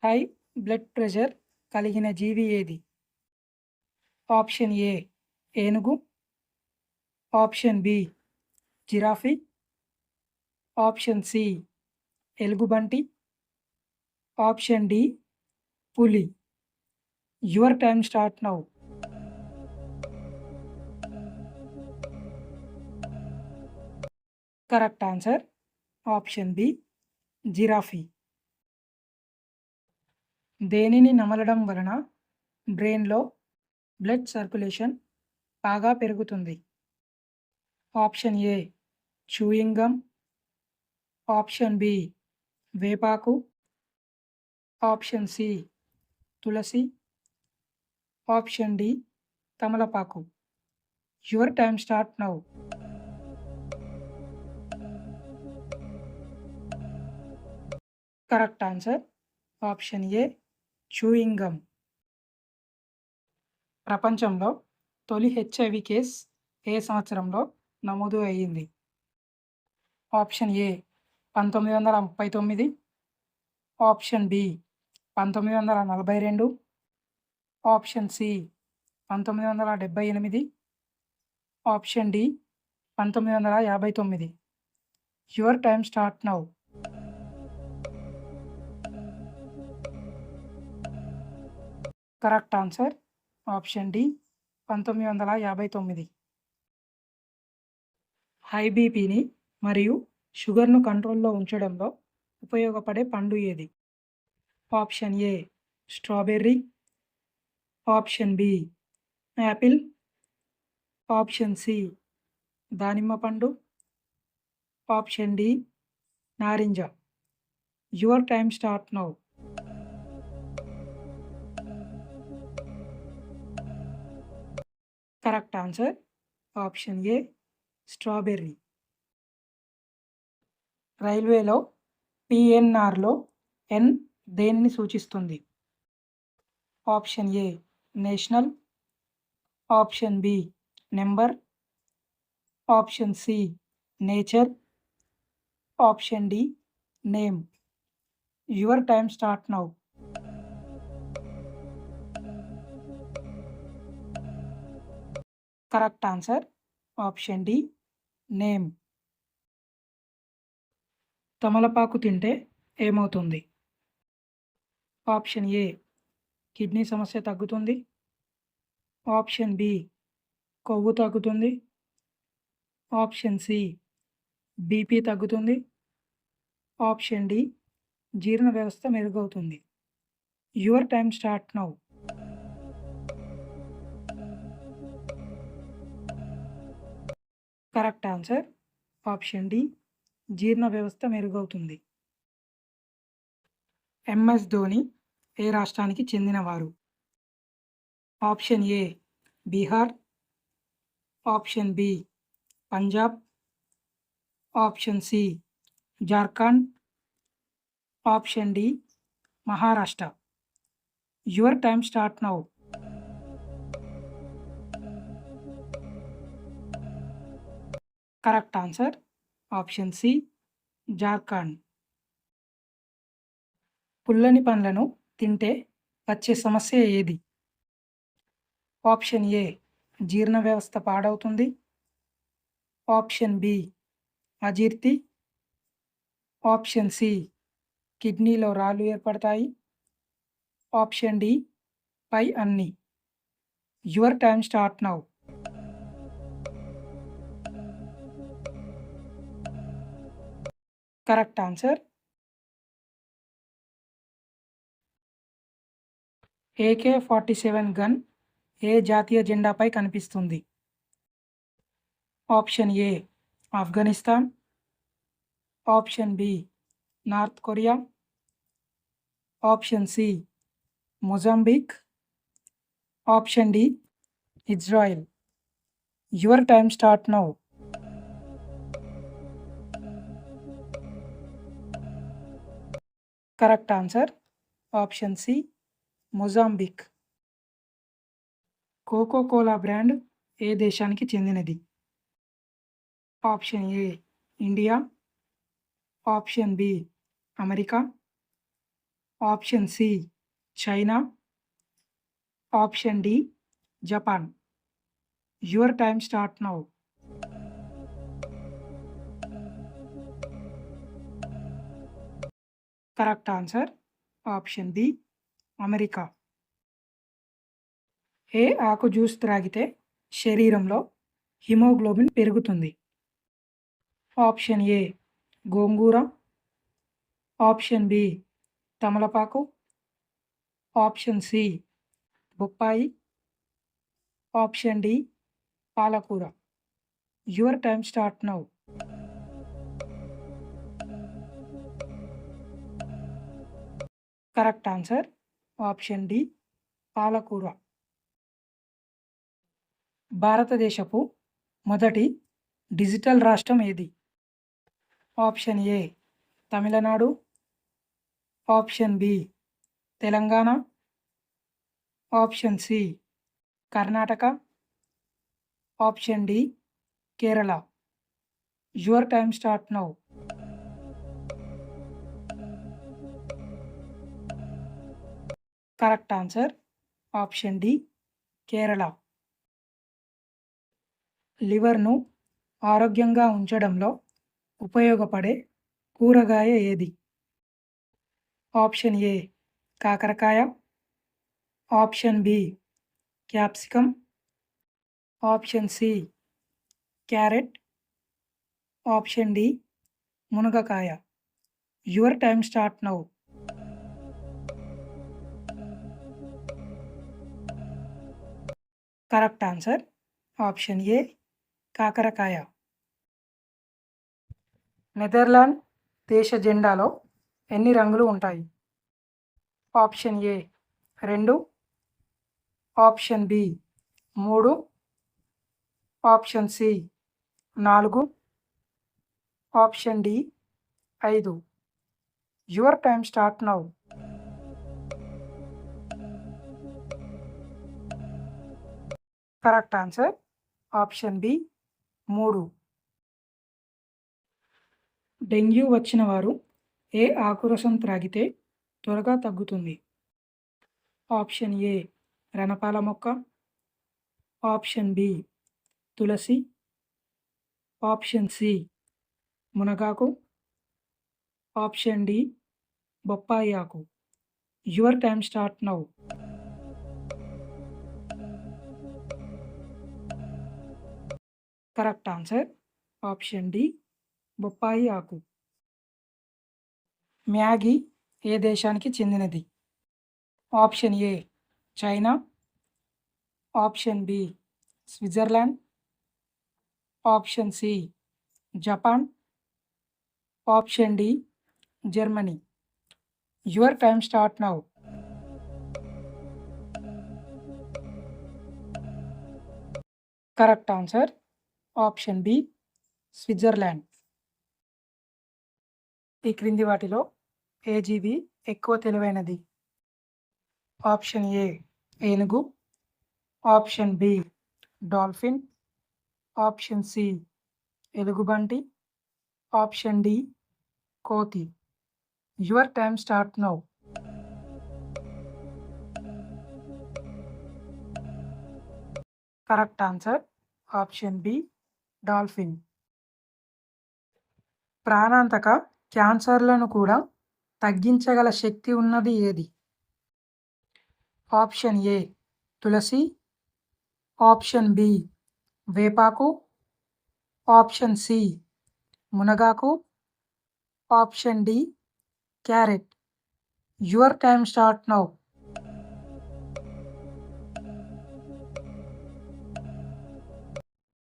High blood pressure కలిగిన జీవి ఏది? Option A ఏనుగు, option B giraffe, option C ఎలుగుబంటి, ఆప్షన్ డి పులి. Your time start now. Correct answer option B giraffe. దేనిని నమలడం వలన బ్రెయిన్లో బ్లడ్ సర్క్యులేషన్ బాగా పెరుగుతుంది? Option A chewing gum, option B వేపాకు, ఆప్షన్ సి తులసి, ఆప్షన్ డి తమలపాకు. Your time start now. Correct answer option A chewing gum. ప్రపంచంలో తొలి హెచ్ఐవి కేస్ ఏ సంవత్సరంలో నమోదు అయ్యింది? Option A 1939, option B 1942, option C 1978, option D 1959. Your time start now. Correct answer option D 1959. High బీపీని మరియు షుగర్ను కంట్రోల్లో ఉంచడంలో ఉపయోగపడే పండు ఏది? Option A strawberry, option B apple, option C దానిమ్మ పండు, ఆప్షన్ డి నారింజ. Your time start now. Correct answer option A strawberry. రైల్వేలో పిఎన్ఆర్లో ఎన్ దేన్ని సూచిస్తుంది? Option A national, option B number, option C nature, option D name. Your time start now. Correct answer option D name. తమలపాకు తింటే ఏమవుతుంది? Option a kidney సమస్య తగ్గుతుంది, option B కొవ్వు తగ్గుతుంది, ఆప్షన్ సి బీపీ తగ్గుతుంది, ఆప్షన్ డి జీర్ణ వ్యవస్థ మెరుగవుతుంది. Your time start now. Correct answer option D జీర్ణ వ్యవస్థ మెరుగవుతుంది. ఎంఎస్ ధోని ఏ రాష్ట్రానికి చెందినవారు? Option A Bihar, option B Punjab, option C Jharkhand, option D Maharashtra. Your time start now. Correct answer option C Jharkhand. పుల్లని పండ్లను తింటే వచ్చే సమస్య ఏది? ఆప్షన్ ఏ జీర్ణ వ్యవస్థ పాడవుతుంది, ఆప్షన్ బి అజీర్తి, ఆప్షన్ సి కిడ్నీలో రాళ్ళు ఏర్పడతాయి, ఆప్షన్ డి పై అన్ని. Your time start now. Correct answer AK-47 gun ఏ జాతీయ జెండాపై కనిపిస్తుంది? Option A Afghanistan, option B North Korea, option C Mozambique, option D Israel. Your time start now. Correct answer option C Mozambique. Coca Cola brand ఏ దేశానికి చెందినది? Option A India, option B America, option C China, option D Japan. Your time start now. Correct answer option B America. ఏ ఆకు juice త్రాగితే శరీరంలో haemoglobin పెరుగుతుంది? Option A గోంగూర, option B తమలపాకు, ఆప్షన్ సి బొప్పాయి, ఆప్షన్ డి పాలకూర. Your time start now. Correct answer option D పాలకూర. భారతదేశపు మొదటి డిజిటల్ రాష్ట్రం ఏది? Option A Tamil Nadu, option B Telangana, option C Karnataka, option D Kerala. Your time start now. Correct answer option D Kerala. లివర్ను ఆరోగ్యంగా ఉంచడంలో ఉపయోగపడే కూరగాయ ఏది? ఆప్షన్ ఏ కాకరకాయ, option B capsicum, option C carrot, option D మునగకాయ. Your time start now. Correct answer option A కాకరకాయ. Netherland దేశ జెండాలో ఎన్ని రంగులు ఉంటాయి? Option A 2, option B 3, option C 4, option D 5. Your time start now. Correct answer option B 3. Dengue వచ్చిన వారు ఏ ఆకురసం త్రాగితే త్వరగా తగ్గుతుంది? ఆప్షన్ ఏ రణపాల మొక్క, ఆప్షన్ బి తులసి, ఆప్షన్ సి మునగాకు, ఆప్షన్ డి బొప్పాయి ఆకు. Your time start now. Correct answer option D బొప్పాయి ఆకు. మ్యాగీ ఏ దేశానికి చెందినది? Option A China, option B Switzerland, option C Japan, option D Germany. Your time start now. Correct answer option B Switzerland. ఈ క్రింది వాటిలో ఏ జీవి ఎక్కువ తెలివైనది? ఆప్షన్ ఏ ఏనుగు, option B dolphin, option C ఎలుగుబంటి, ఆప్షన్ డి కోతి. Your time start now. Correct answer option B dolphin. ప్రాణాంతక క్యాన్సర్లను కూడా తగ్గించగల శక్తి ఉన్నది ఏది? ఆప్షన్ ఏ తులసి, ఆప్షన్ బి వేపాకు, ఆప్షన్ సి మునగాకు, option D carrot. Your time start now.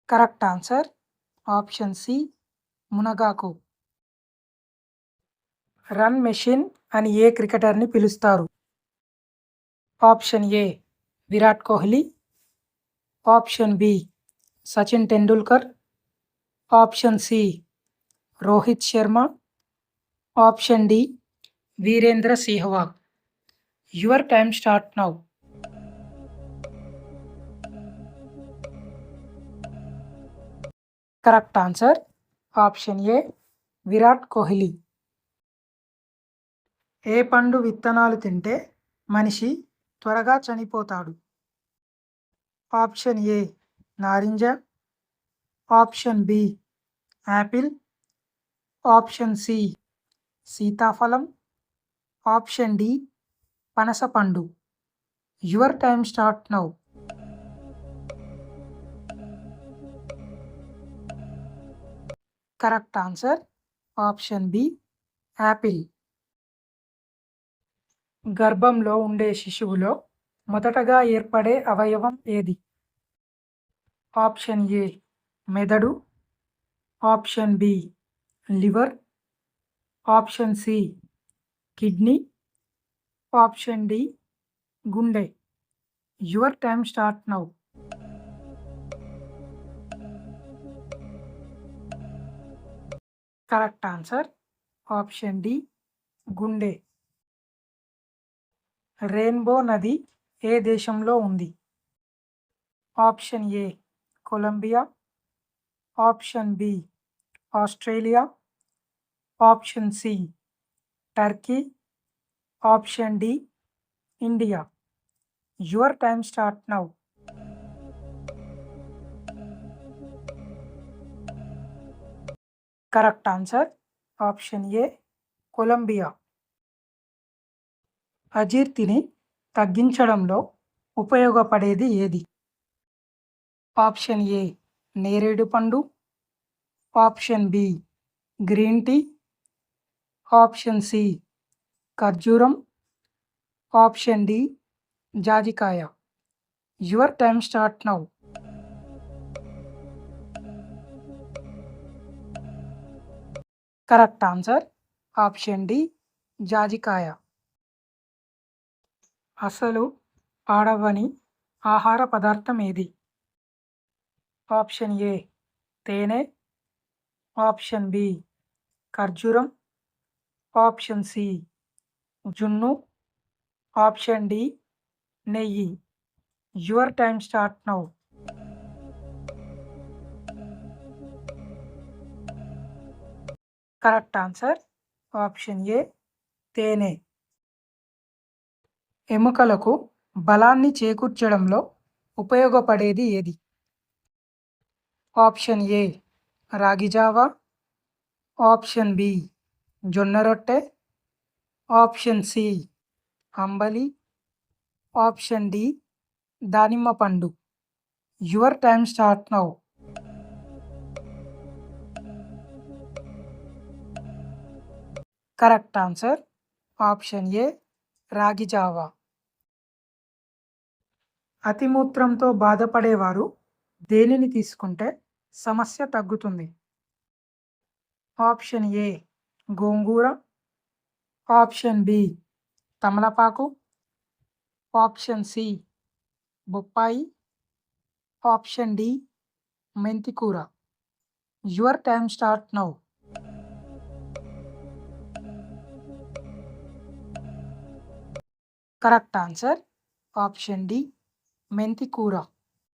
Correct answer option C మునగాకు. రన్ మెషిన్ అని ఏ క్రికెటర్ని పిలుస్తారు? Option A Virat Kohli, option B Sachin Tendulkar, option C Rohit Sharma, option D Virendra Sehwag. Your time start now. Correct answer option A Virat Kohli. ఏ పండు విత్తనాలు తింటే మనిషి త్వరగా చనిపోతాడు? ఆప్షన్ ఏ నారింజ, option B apple, option C సీతాఫలం, ఆప్షన్ డి పనసపండు. Your time start now. Correct answer option B apple. గర్భంలో ఉండే శిశువులో మొదటగా ఏర్పడే అవయవం ఏది? ఆప్షన్ ఏ మెదడు, option B liver, option C kidney, option D గుండె. Your time start now. Correct answer option D గుండె. రెయిన్బో నది ఏ దేశంలో ఉంది? Option A Colombia, option B Australia, option C Turkey, option D India. Your time start now. Correct answer option A Colombia. అజీర్తిని తగ్గించడంలో ఉపయోగపడేది ఏది? ఆప్షన్ ఏ నేరేడు పండు, option B green tea, option C ఖర్జూరం, ఆప్షన్ డి జాజికాయ. Your time start now. Correct answer option D జాజికాయ. అసలు ఆడవని ఆహార పదార్థం ఏది? ఆప్షన్ ఏ తేనె, ఆప్షన్ బి ఖర్జూరం, ఆప్షన్ సి జున్ను, ఆప్షన్ డి నెయ్యి. Your time start now. Correct answer option ఏ తేనె. ఎముకలకు బలాన్ని చేకూర్చడంలో ఉపయోగపడేది ఏది? ఆప్షన్ ఏ రాగి జావా, ఆప్షన్ బి జొన్న రొట్టె, ఆప్షన్ సి అంబలి, ఆప్షన్ డి దానిమ్మ పండు. Your time start now. Correct answer option A రాగి జావా. అతిమూత్రంతో బాధపడేవారు దేనిని తీసుకుంటే సమస్య తగ్గుతుంది? ఆప్షన్ ఏ గోంగూర, ఆప్షన్ బి తమలపాకు, ఆప్షన్ సి బొప్పాయి, ఆప్షన్ డి మెంతికూర. Your time start now. Correct answer option D మెంతికూర.